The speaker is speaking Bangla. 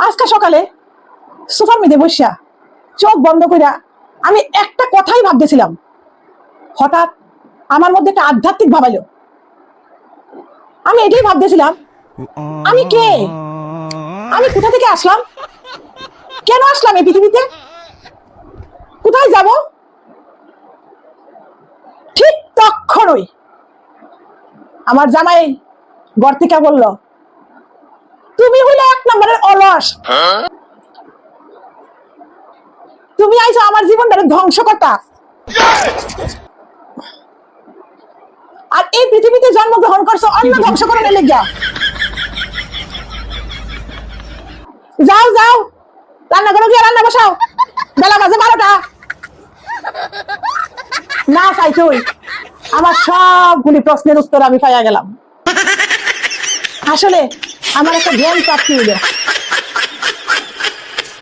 আজকে সকালে সোফার মধ্যে বসিয়া চোখ বন্ধ কইরা আমি একটা কথাই ভাবতেছিলাম। হঠাৎ আমার মধ্যে একটা আধ্যাত্মিক ভাব এলো। আমি এটাই ভাবতেছিলাম, আমি কে? আমি কোথা থেকে আসলাম? কেন আসলাম এই পৃথিবীতে? কোথায় যাব? ঠিক তখনই আমার জামাই ঘর থেকে বলল, তুমি হইলে 1 নম্বরের অলস। তুমি আইছো আমার জীবনটাকে ধ্বংস করতা। আর এই পৃথিবীতে জন্মগ্রহণ করছো অন্য ধ্বংস করার লেগা। যাও যাও, রান্না করো, গিয়ে রান্না বসাও। বেলা বাজে 12টা। না চাইছই আমার সবগুলি প্রশ্নের উত্তর আমি পাইয়া গেলাম। আসলে আমার একটা জ্ঞান প্রাপ্তি হইল।